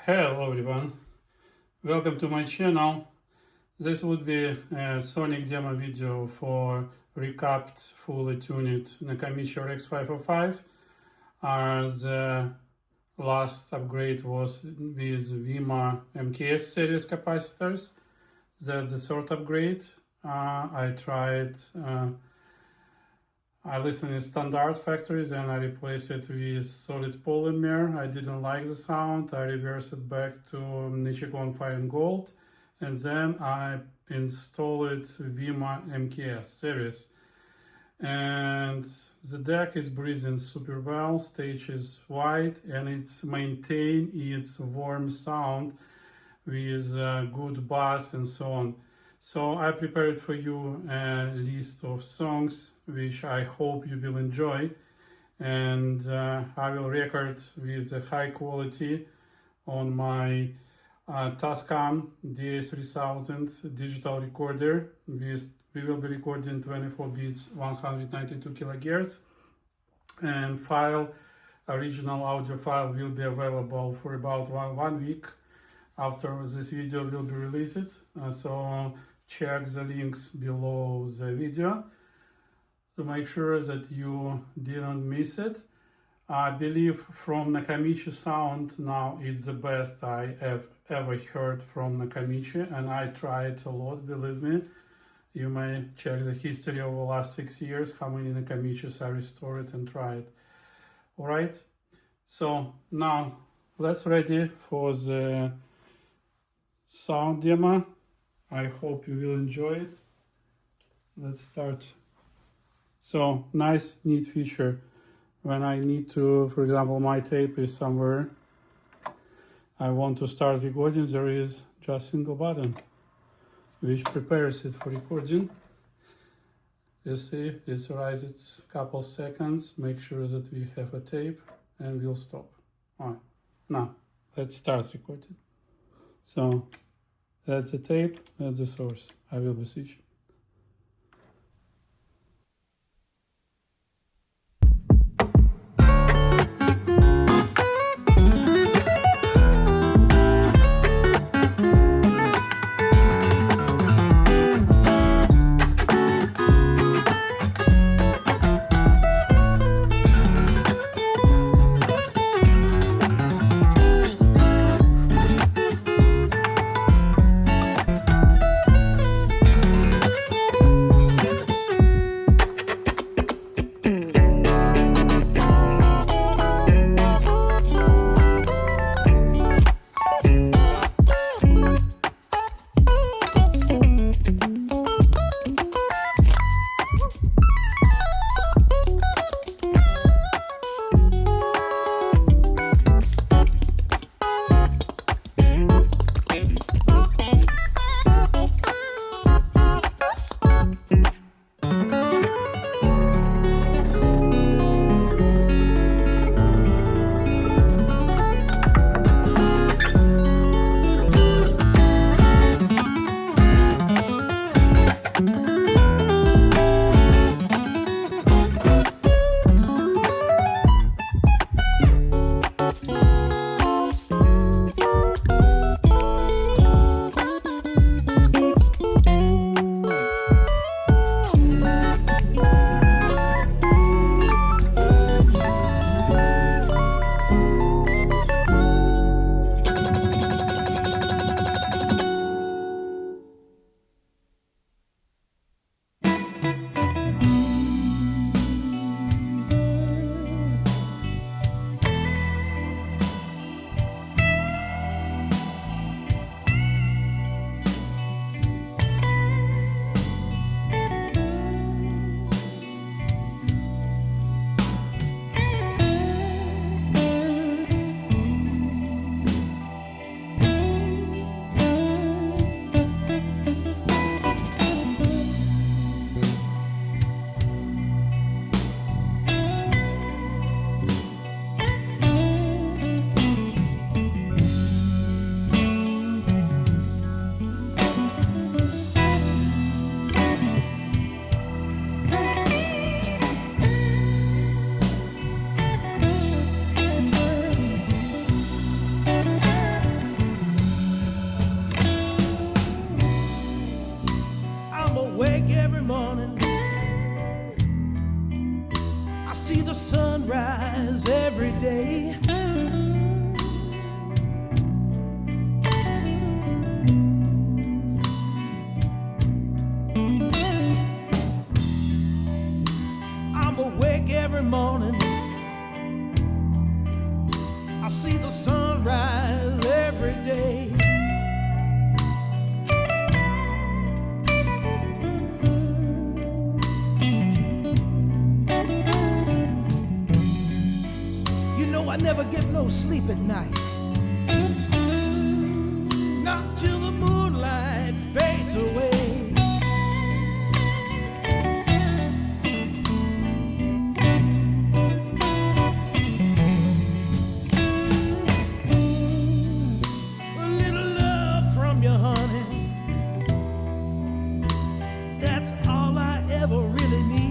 Hello everyone, welcome to my channel. This would be a sonic demo video for recapped, fully tuned Nakamichi RX-505. The last upgrade was with WIMA MKS series capacitors. That's the third upgrade. I listened in standard factories and I replaced it with solid polymer. I didn't like the sound. I reversed it back to Nakamichi Fine Gold, and then I installed WIMA MKS series. And the deck is breathing super well, stage is wide, and it's maintained its warm sound with good bass and so on. So I prepared for you a list of songs which I hope you will enjoy, and I will record with a high quality on my Tascam DS3000 digital recorder. We will be recording 24 bits, 192 kilohertz, and original audio file will be available for about one week after this video will be released. So check the links below the video to make sure that you didn't miss it. I believe from Nakamichi sound now it's the best I have ever heard from Nakamichi, and I tried a lot, believe me. You may check the history of the last 6 years, how many Nakamichis I restored and tried. Alright, so now let's ready for the sound demo. I hope you will enjoy it. Let's start. So, nice, neat feature. When I need to, for example, my tape is somewhere, I want to start recording, there is just a single button which prepares it for recording. You see, it rises a couple seconds, make sure that we have a tape, and we'll stop. Alright, now let's start recording. So, that's the tape, that's the source. I will be switching. sunrise every day. I'm awake every morning. I see the sunrise every day. I never get no sleep at night, not till the moonlight fades away. A little love from you, honey, that's all I ever really need.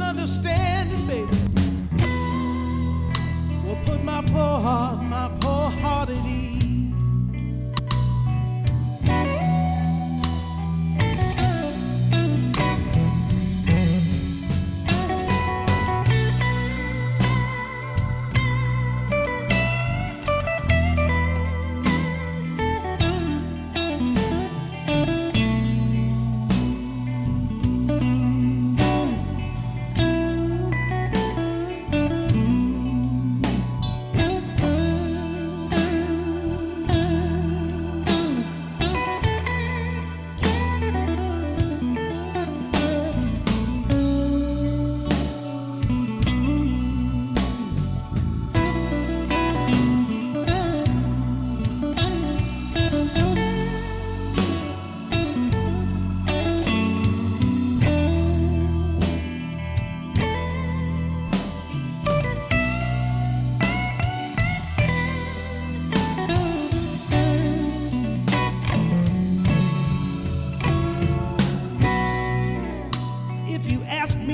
Understanding, baby, will put my poor heart at ease.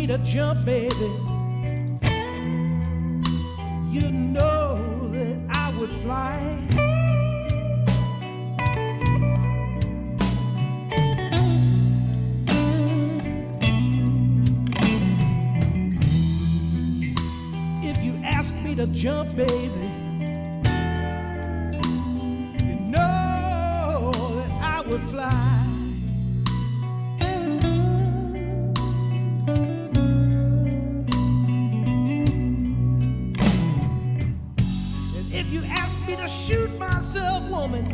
To jump, baby, you know that I would fly. If you ask me to jump, baby, you know that I would fly. If you ask me to shoot myself, woman,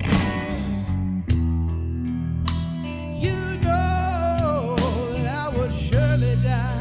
you know that I would surely die.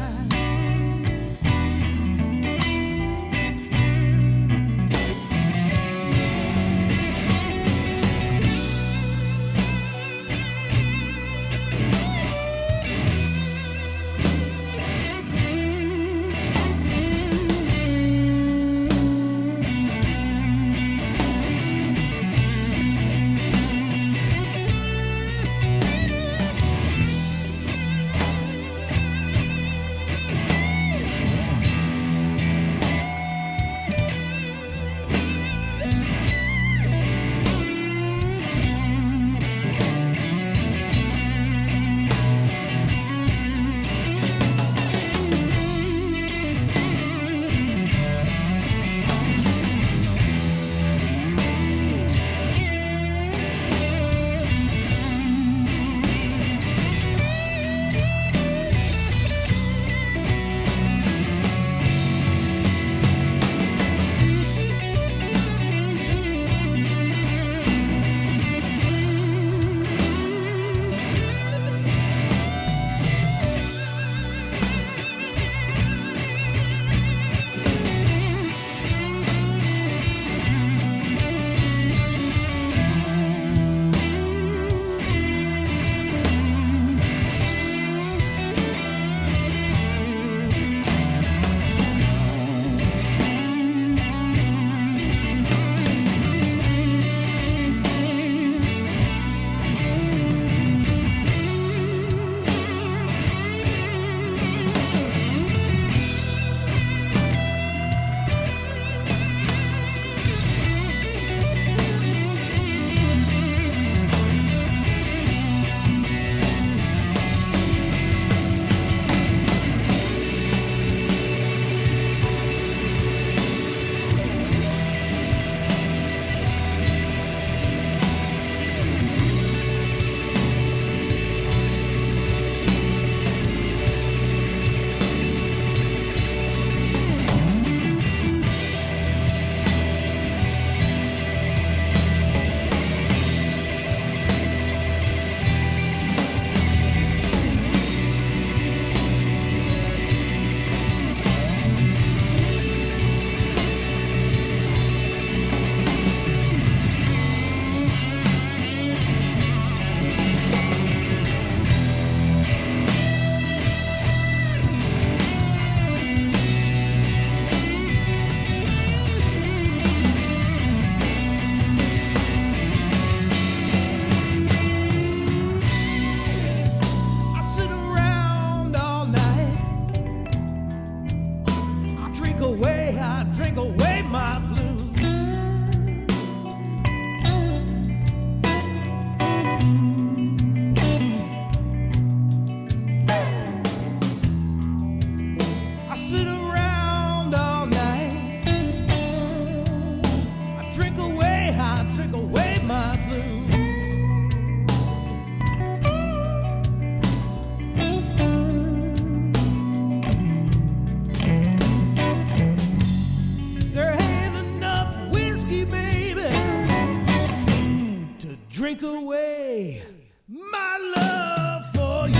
drink away my blues. There ain't enough whiskey, baby, to drink away my love for you.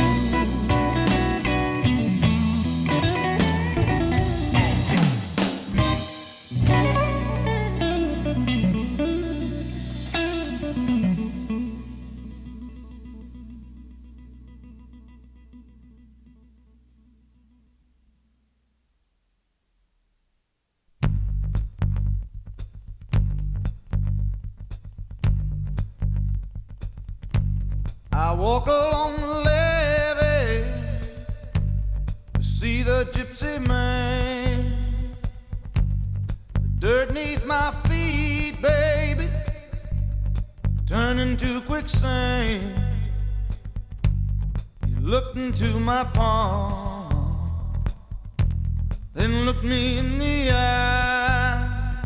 I walk along the levee to see the gypsy man. The dirt neath my feet, baby, turning to quicksand. You looked into my palm, then looked me in the eye,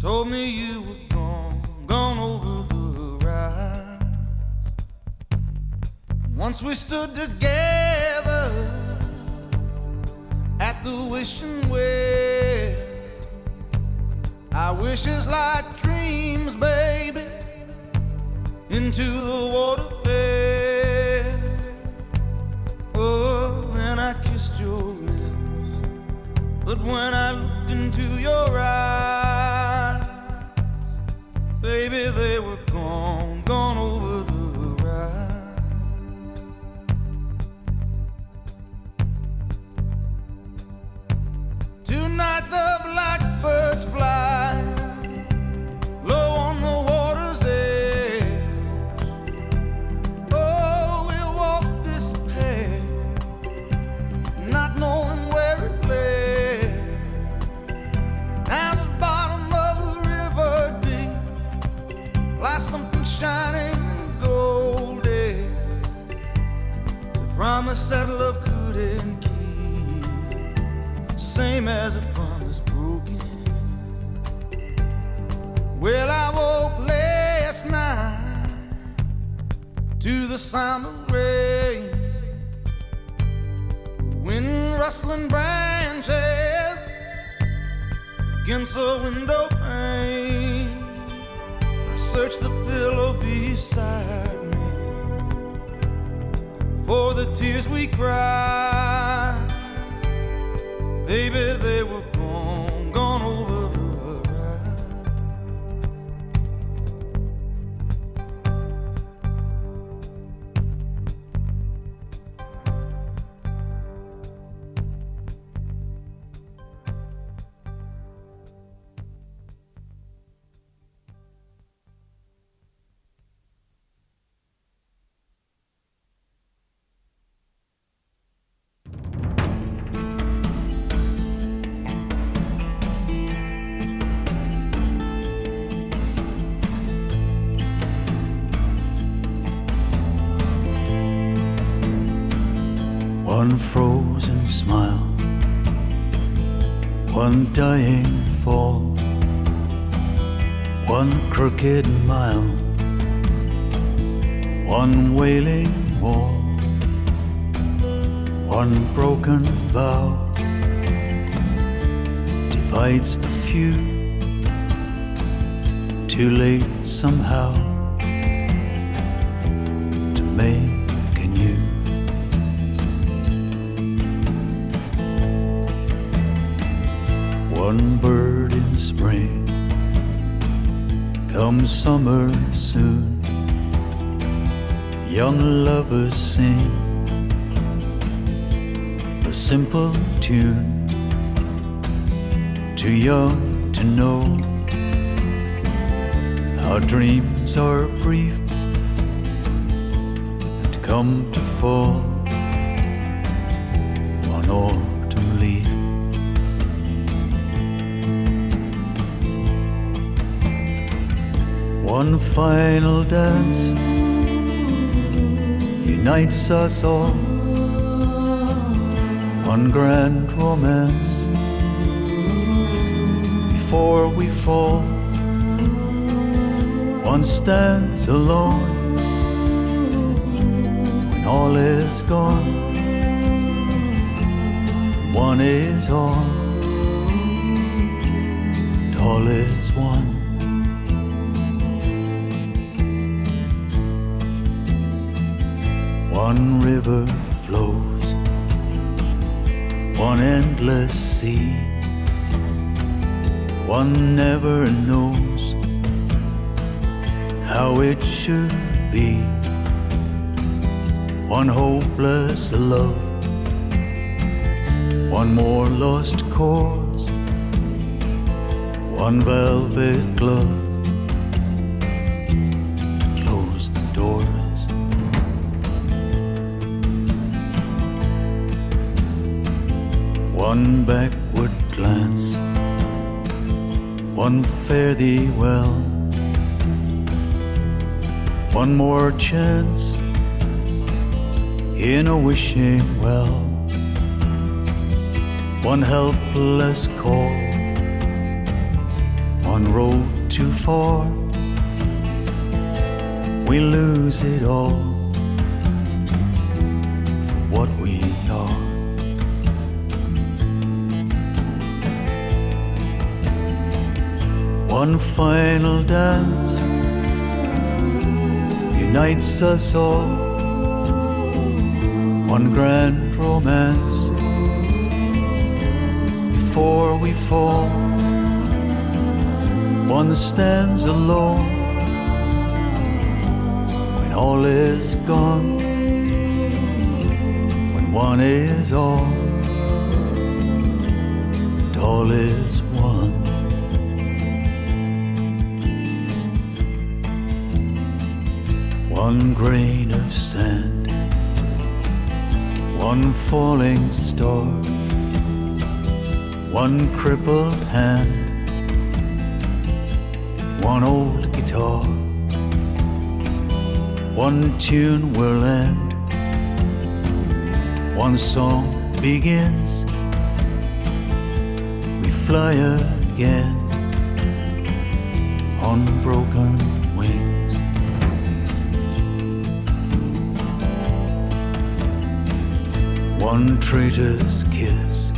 told me you were gone over the rise. Once we stood together at the wishing well. Our wishes like dreams, baby, into the water fell. Oh, and I kissed your lips, but when I looked into your eyes, baby, they were gone over the rise. Tonight the blackbirds fly low on the water's edge. Oh, we'll walk this path, not knowing where it led. At the bottom of the river deep lies something shining and golden. It's a promise that love couldn't keep, same as a promise broken. Well, I woke last night to the sound of rain, wind rustling branches against the window pane. I searched the pillow beside me for the tears we cried. Baby, they were gone over the rise. One frozen smile, one dying fall, one crooked mile, one wailing wall, one broken vow divides the few, too late somehow to make anew. One bird in spring, come summer soon, young lovers sing a simple tune, too young to know our dreams are brief and come to fall on autumn leaf. One final dance unites us all, one grand romance before we fall one stands alone when all is gone. One is all, and all is one. One river flows, one endless sea. One never knows how it should be. One hopeless love, one more lost cause, one velvet glove to close the doors. One backward glance, one fare thee well, one more chance in a wishing well, one helpless call, one road too far, we lose it all for what we are. One final dance unites us all, one grand romance before we fall. One stands alone when all is gone, when one is all, and all is one. One grain of sand, one falling star, one crippled hand, one old guitar, one tune will end, one song begins, we fly again on broken wings. One traitor's kiss,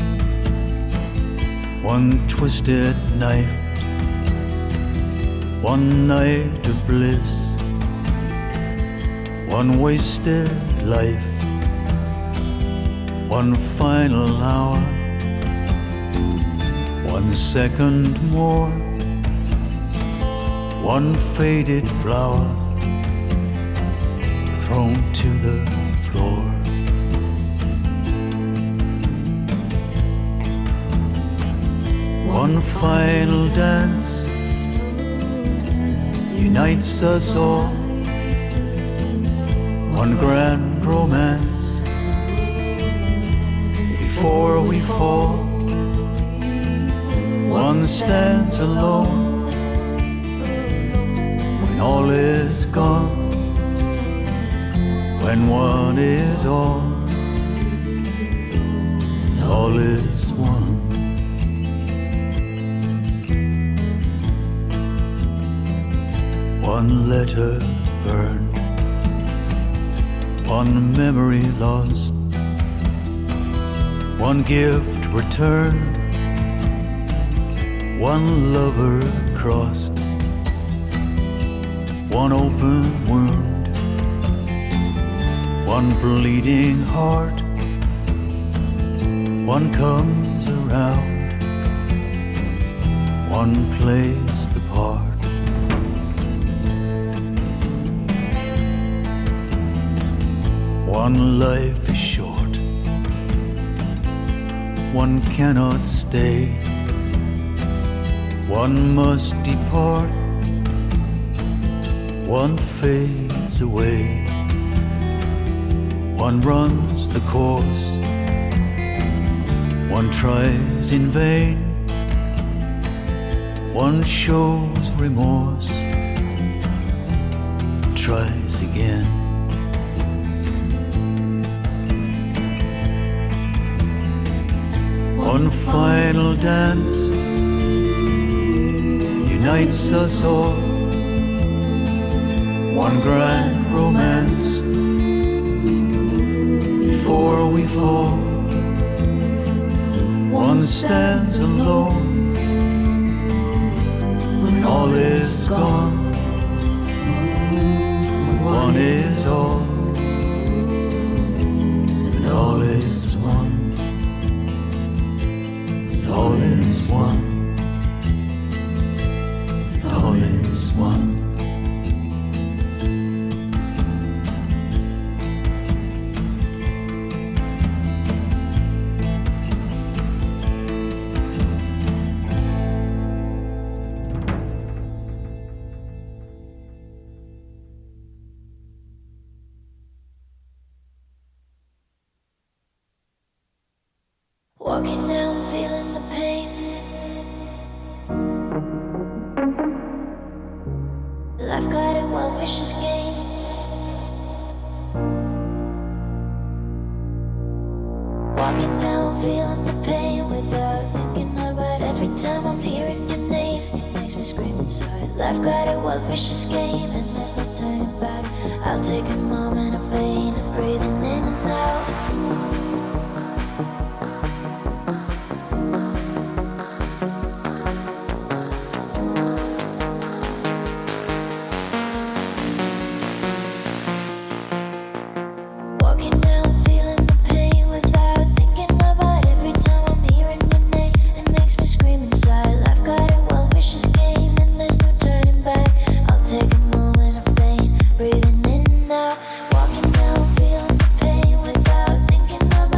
one twisted knife, one night of bliss, one wasted life, one final hour, one second more, one faded flower thrown to the floor. One final dance unites us all, one grand romance before we fall. One stands alone when all is gone, when one is all, and all is one. One letter burned, one memory lost, one gift returned, one lover crossed, one open wound, one bleeding heart, one comes around, one plays the part. One life is short, one cannot stay, one must depart, one fades away, one runs the course, one tries in vain, one shows remorse, tries again. One final dance unites us all, one grand romance before we fall. One stands alone when all is gone. When one is all, and all is one. And all is one. And all is one. Walking down, feeling the pain. Life got it, while wishes gain. Walking down, feeling the pain without thinking about every time I'm hearing your name. It makes me scream inside. Life got it, while wishes gain, and there's no turning back. I'll take a moment of pain, breathing in and out. Walking down, feeling the pain without thinking about every time I'm hearing your name. It makes me scream inside. Life got it, while wishes gain, and there's no turning back. I'll take a moment of pain, breathing in and out. Walking down, feeling the pain without thinking about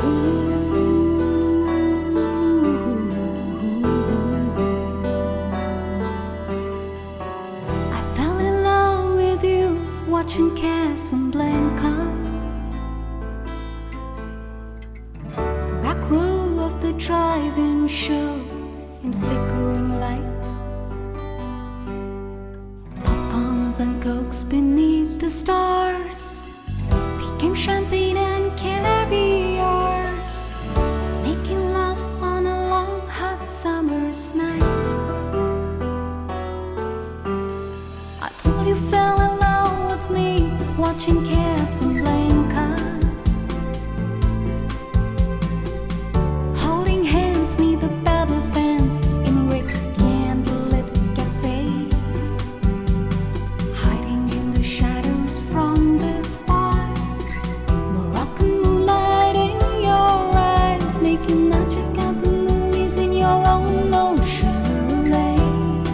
I fell in love with you watching Casablanca. Back row of the drive-in show in flickering light. Pop-corns and cokes beneath the stars became champagne and caviars, making love on a long hot summer's night. I thought you fell in love with me watching Casablanca, holding hands neath the battle fence in Rick's candlelit cafe, hiding in the shadows from the spies. Moroccan moonlight in your eyes, making magic at the movies in your own ocean lane.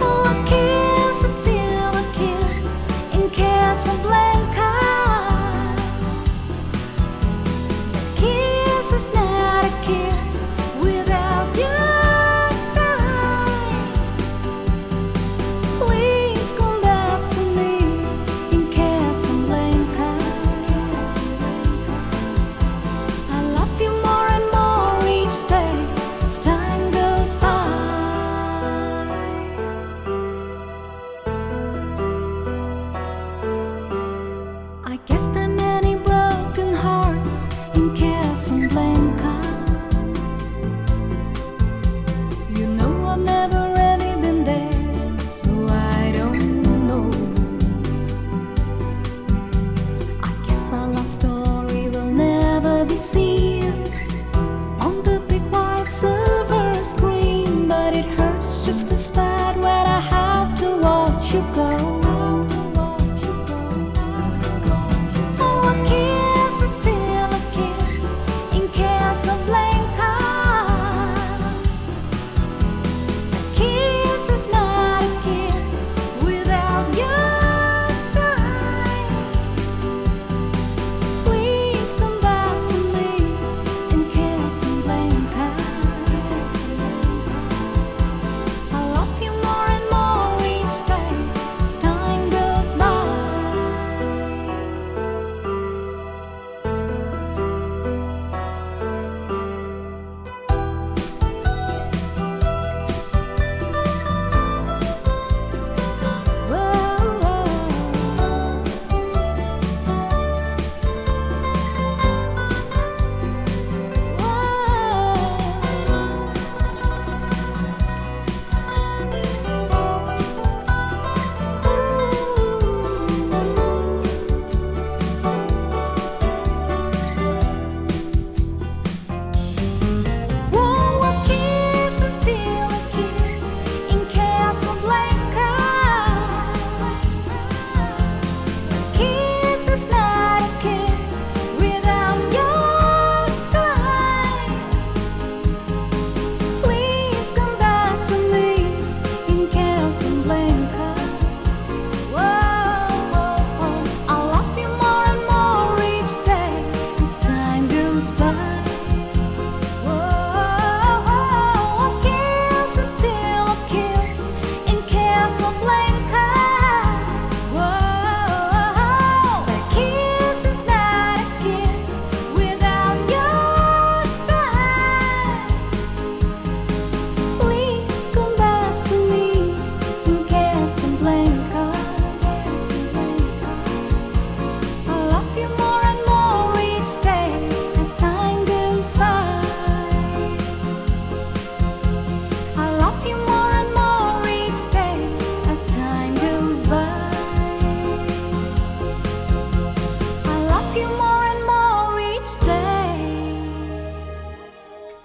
Oh, a kiss is still a kiss in Casablanca. A kiss is not a kiss without your sigh. Please come back to me in Casablanca. I love you more and more each day as time goes by. I guess there are many broken hearts in Casablanca. You know I've never really been there, so I don't know. I guess our love story will never be seen on the big white silver screen, but it hurts just as bad when I have to watch you go. Oh, a kiss is still a kiss in Casablanca. A kiss is not a kiss without your sigh. Please come back to me in Casablanca. I love you more and more each day as time goes by. Whoa, a kiss is still a kiss in Casablanca. A kiss is not a kiss without your sigh. Please come back to me in Casablanca. Whoa, I love you more and more each day as time goes by. Whoa, a kiss is still a kiss in Casablanca. Whoa, a kiss is not a kiss without your sigh. Please come back to me in Casablanca. I love you more and more each day as time goes by. I love you more and more each day as time goes by. I love you more and more each day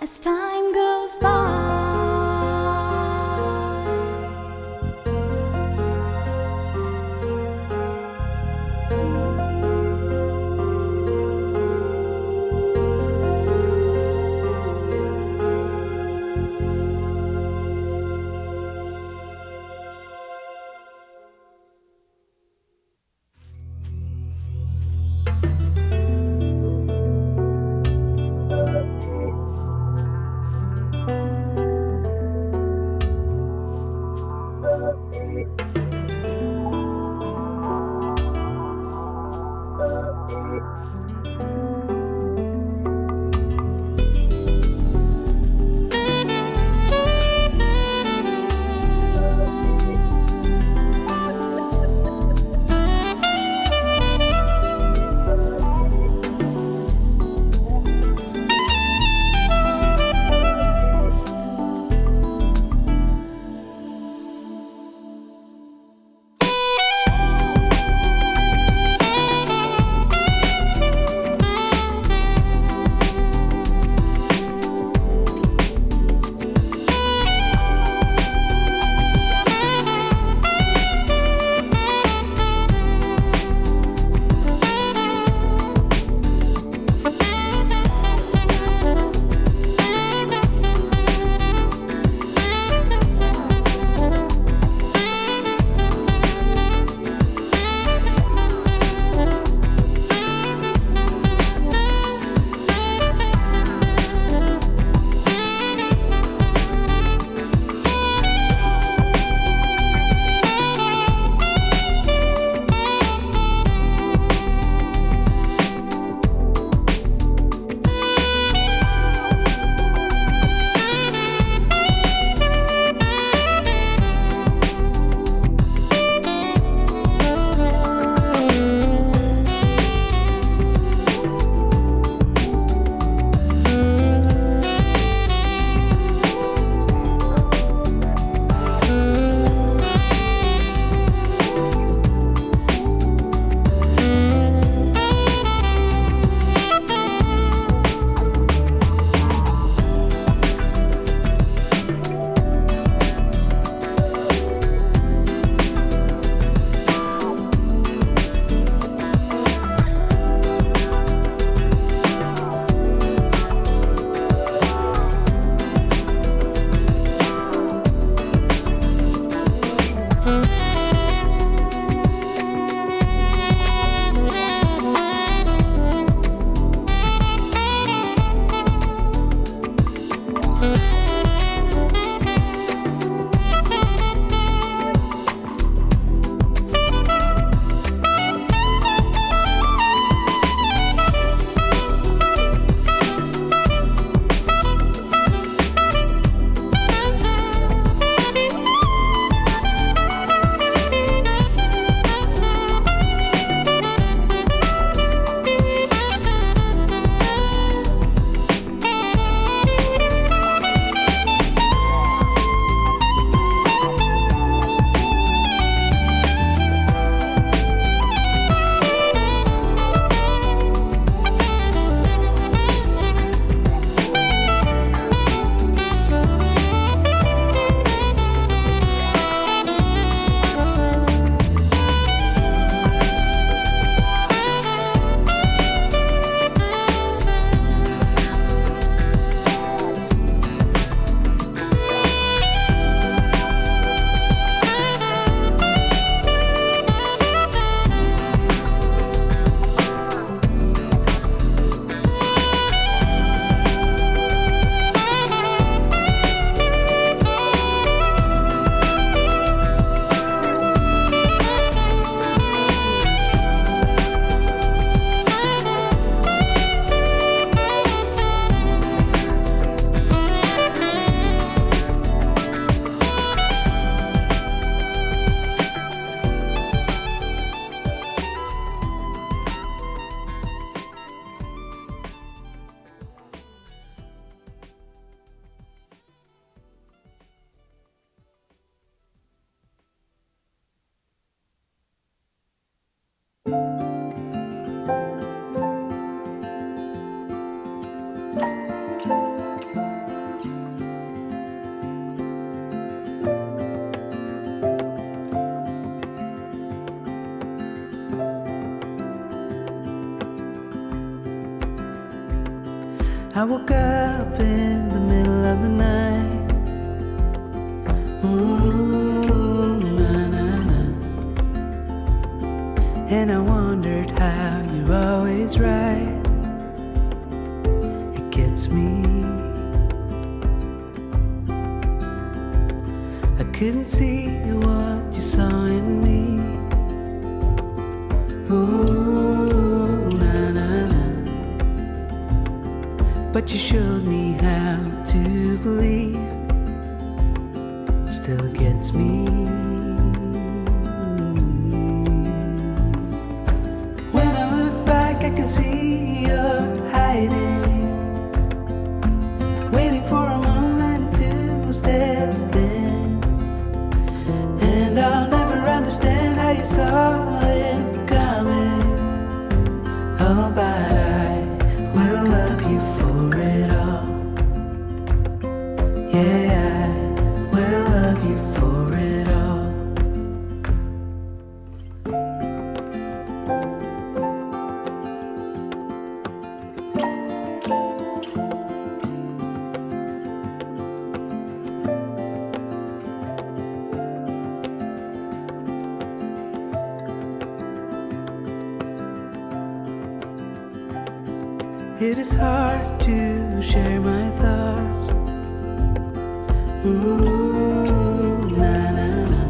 as time goes by. I woke up in the middle of the night. Na, na, na. And I wondered how you're always right. It gets me. I couldn't see what you saw in me. Ooh, na, na, na. But you showed me how to believe. Still gets me. When I look back, I can see you're hiding, waiting for a moment to step in. And I'll never understand how you saw it coming. Oh, but I will love you for it all. Yeah, I will love you for it all. It is hard to share my thoughts. Ooh, na, na, na.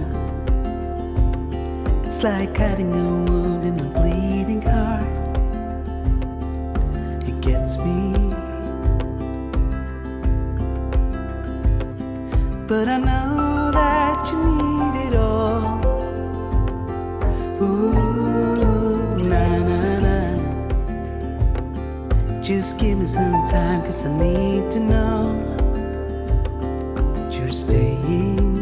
It's like cutting a wound in a bleeding heart. It gets me. But I know that you need it all. Ooh, na, na, na. Just give me some time, 'cause I need to know that you're staying.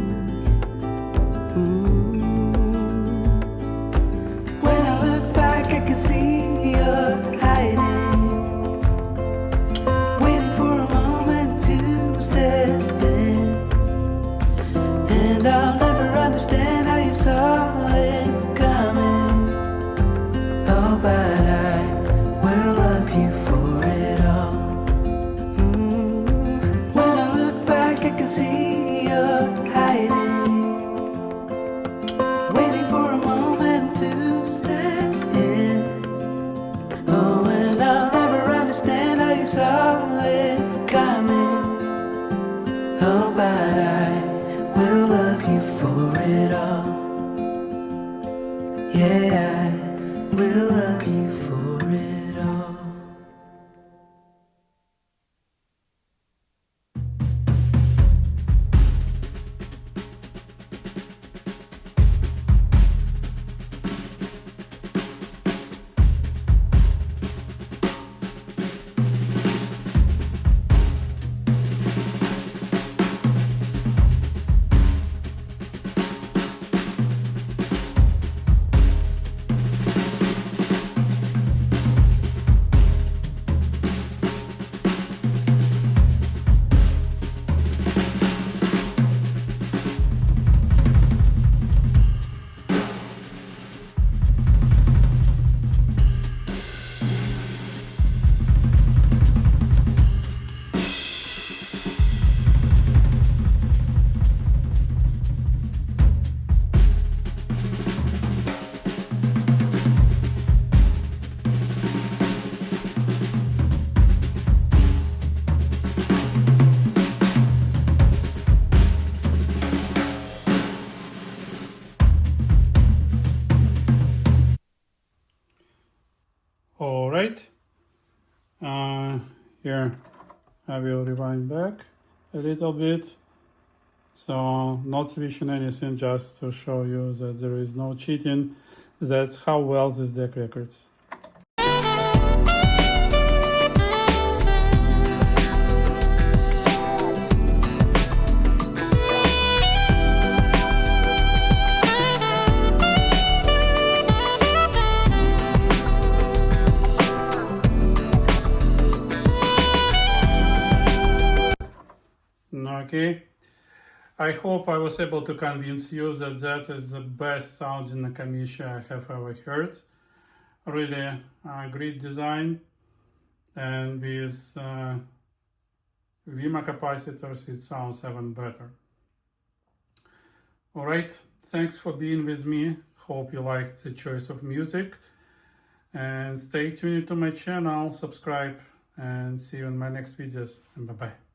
When I look back, I can see you're hiding, waiting for a moment to step in. And I'll never understand how you saw it coming. Oh, but I will love you for it all. When I look back, I can see you're hiding, waiting for a moment to step in. Oh, and I'll never understand how you saw it coming. Oh, but I will love you for it all. Yeah, I will love you for it all. All right. Here I will rewind back a little bit. So not switching anything, just to show you that there is no cheating. That's how well this deck records. Okay, I hope I was able to convince you that that is the best sounding Nakamichi I have ever heard. Really great design, and with WIMA capacitors it sounds even better. Alright, thanks for being with me. Hope you liked the choice of music, and stay tuned to my channel, subscribe, and see you in my next videos, and bye bye.